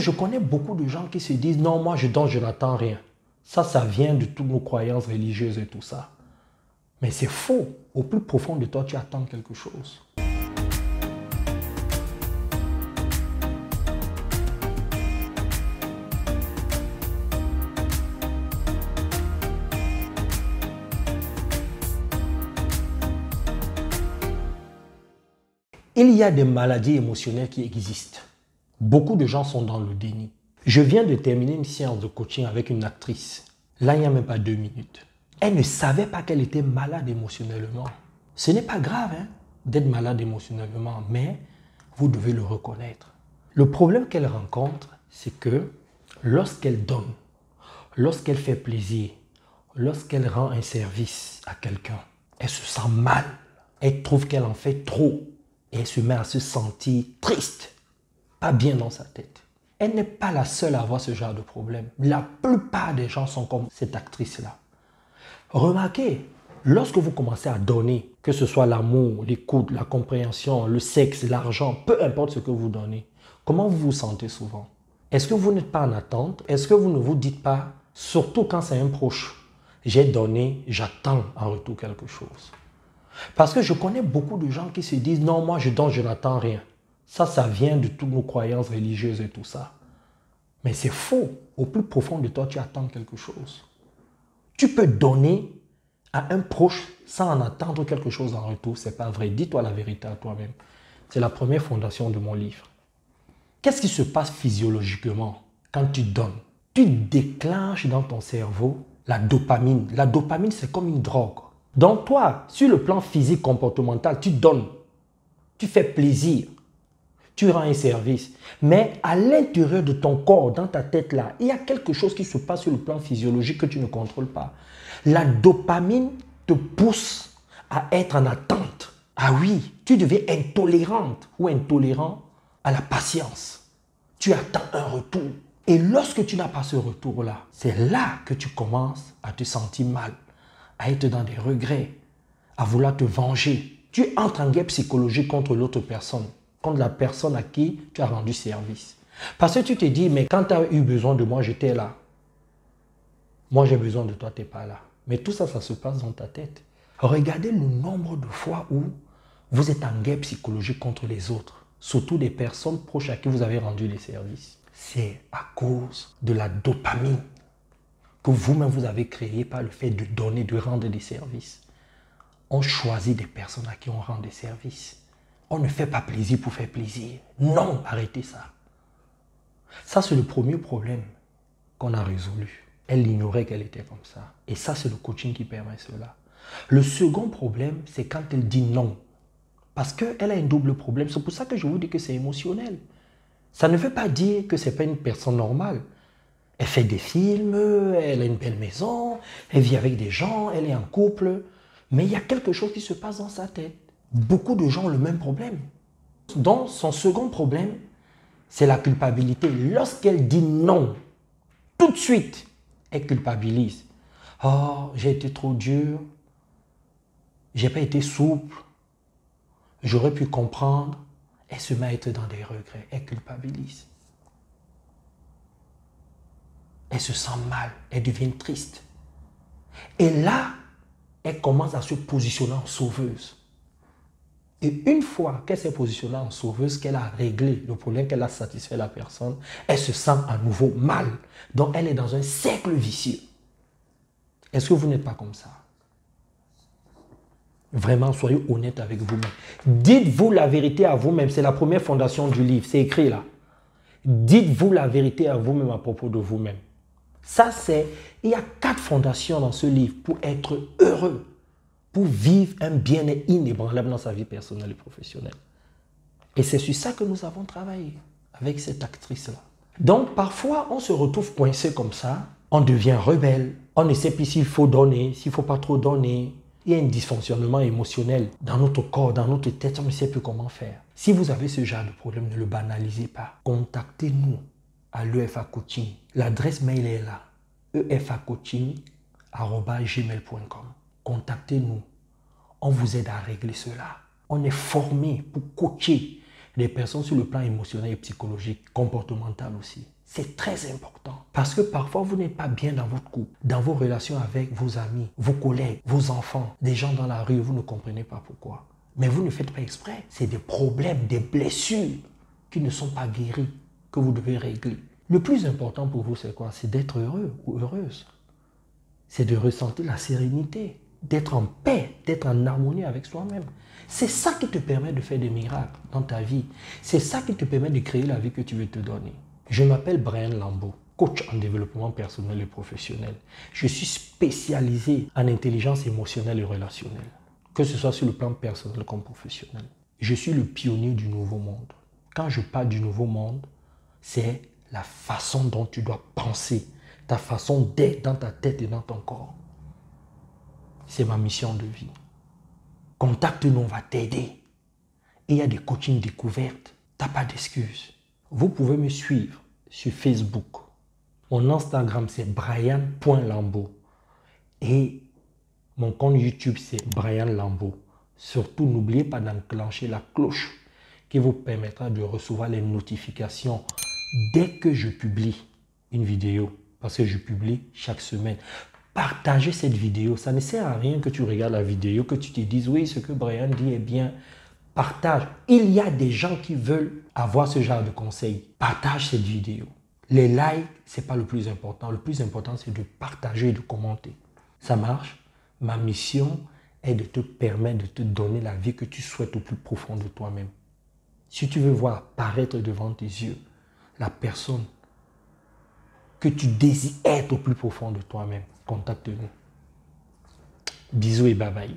Je connais beaucoup de gens qui se disent « Non, moi je donne, je n'attends rien ». Ça vient de toutes nos croyances religieuses et tout ça. Mais c'est faux. Au plus profond de toi, tu attends quelque chose. Il y a des maladies émotionnelles qui existent. Beaucoup de gens sont dans le déni. Je viens de terminer une séance de coaching avec une actrice. Là, il n'y a même pas 2 minutes. Elle ne savait pas qu'elle était malade émotionnellement. Ce n'est pas grave d'être malade émotionnellement, mais vous devez le reconnaître. Le problème qu'elle rencontre, c'est que lorsqu'elle donne, lorsqu'elle fait plaisir, lorsqu'elle rend un service à quelqu'un, elle se sent mal. Elle trouve qu'elle en fait trop. Et elle se met à se sentir triste, pas bien dans sa tête. Elle n'est pas la seule à avoir ce genre de problème. La plupart des gens sont comme cette actrice-là. Remarquez, lorsque vous commencez à donner, que ce soit l'amour, l'écoute, la compréhension, le sexe, l'argent, peu importe ce que vous donnez, comment vous vous sentez souvent? Est-ce que vous n'êtes pas en attente? Est-ce que vous ne vous dites pas, surtout quand c'est un proche, j'ai donné, j'attends en retour quelque chose? Parce que je connais beaucoup de gens qui se disent « Non, moi je donne, je n'attends rien ». Ça vient de toutes nos croyances religieuses et tout ça. Mais c'est faux. Au plus profond de toi, tu attends quelque chose. Tu peux donner à un proche sans en attendre quelque chose en retour. Ce n'est pas vrai. Dis-toi la vérité à toi-même. C'est la première fondation de mon livre. Qu'est-ce qui se passe physiologiquement quand tu donnes? Tu déclenches dans ton cerveau la dopamine. La dopamine, c'est comme une drogue. Donc toi, sur le plan physique, comportemental, tu donnes, tu fais plaisir, tu rends un service. Mais à l'intérieur de ton corps, dans ta tête là, il y a quelque chose qui se passe sur le plan physiologique que tu ne contrôles pas. La dopamine te pousse à être en attente. Ah oui, tu deviens intolérante ou intolérant à la patience. Tu attends un retour. Et lorsque tu n'as pas ce retour-là, c'est là que tu commences à te sentir mal, à être dans des regrets, à vouloir te venger. Tu entres en guerre psychologique contre l'autre personne, contre la personne à qui tu as rendu service. Parce que tu te dis, mais quand tu as eu besoin de moi, j'étais là. Moi, j'ai besoin de toi, tu n'es pas là. Mais tout ça, ça se passe dans ta tête. Regardez le nombre de fois où vous êtes en guerre psychologique contre les autres, surtout des personnes proches à qui vous avez rendu les services. C'est à cause de la dopamine que vous-même vous avez créé par le fait de donner, de rendre des services. On choisit des personnes à qui on rend des services. On ne fait pas plaisir pour faire plaisir. Non, arrêtez ça. Ça, c'est le premier problème qu'on a résolu. Elle ignorait qu'elle était comme ça. Et ça, c'est le coaching qui permet cela. Le second problème, c'est quand elle dit non. Parce qu'elle a un double problème. C'est pour ça que je vous dis que c'est émotionnel. Ça ne veut pas dire que ce n'est pas une personne normale. Elle fait des films, elle a une belle maison, elle vit avec des gens, elle est en couple. Mais il y a quelque chose qui se passe dans sa tête. Beaucoup de gens ont le même problème. Donc, son second problème, c'est la culpabilité. Lorsqu'elle dit non, tout de suite, elle culpabilise. Oh, j'ai été trop dur. J'ai pas été souple. J'aurais pu comprendre. Elle se met à être dans des regrets. Elle culpabilise. Elle se sent mal. Elle devient triste. Et là, elle commence à se positionner en sauveuse. Et une fois qu'elle s'est positionnée en sauveuse, qu'elle a réglé le problème, qu'elle a satisfait la personne, elle se sent à nouveau mal. Donc, elle est dans un cercle vicieux. Est-ce que vous n'êtes pas comme ça? Vraiment, soyez honnête avec vous-même. Dites-vous la vérité à vous-même. C'est la première fondation du livre. C'est écrit là. Dites-vous la vérité à vous-même à propos de vous-même. Ça, c'est... Il y a 4 fondations dans ce livre pour être heureux, pour vivre un bien-être inébranlable dans sa vie personnelle et professionnelle. Et c'est sur ça que nous avons travaillé avec cette actrice-là. Donc, parfois, on se retrouve coincé comme ça. On devient rebelle. On ne sait plus s'il faut donner, s'il ne faut pas trop donner. Il y a un dysfonctionnement émotionnel dans notre corps, dans notre tête. On ne sait plus comment faire. Si vous avez ce genre de problème, ne le banalisez pas. Contactez-nous à l'EFA Coaching. L'adresse mail est là. efacoaching@gmail.com. Contactez-nous. On vous aide à régler cela. On est formé pour coacher des personnes sur le plan émotionnel et psychologique, comportemental aussi. C'est très important. Parce que parfois, vous n'êtes pas bien dans votre couple, dans vos relations avec vos amis, vos collègues, vos enfants, des gens dans la rue, vous ne comprenez pas pourquoi. Mais vous ne faites pas exprès. C'est des problèmes, des blessures qui ne sont pas guéries, que vous devez régler. Le plus important pour vous, c'est quoi? C'est d'être heureux ou heureuse. C'est de ressentir la sérénité, d'être en paix, d'être en harmonie avec soi-même. C'est ça qui te permet de faire des miracles dans ta vie. C'est ça qui te permet de créer la vie que tu veux te donner. Je m'appelle Brian Lambeau, coach en développement personnel et professionnel. Je suis spécialisé en intelligence émotionnelle et relationnelle, que ce soit sur le plan personnel comme professionnel. Je suis le pionnier du nouveau monde. Quand je parle du nouveau monde, c'est la façon dont tu dois penser, ta façon d'être dans ta tête et dans ton corps. C'est ma mission de vie. Contacte-nous, on va t'aider. Et il y a des coachings découvertes. Tu n'as pas d'excuses. Vous pouvez me suivre sur Facebook. Mon Instagram, c'est brian.lambeau. Et mon compte YouTube, c'est Brian Lambeau. Surtout, n'oubliez pas d'enclencher la cloche qui vous permettra de recevoir les notifications dès que je publie une vidéo. Parce que je publie chaque semaine. Partagez cette vidéo. Ça ne sert à rien que tu regardes la vidéo, que tu te dises, oui, ce que Brian dit est bien. Partage. Il y a des gens qui veulent avoir ce genre de conseils. Partage cette vidéo. Les likes, ce n'est pas le plus important. Le plus important, c'est de partager et de commenter. Ça marche? Ma mission est de te permettre de te donner la vie que tu souhaites au plus profond de toi-même. Si tu veux voir apparaître devant tes yeux la personne que tu désires être au plus profond de toi-même, contacte-nous. Bisous et bye bye.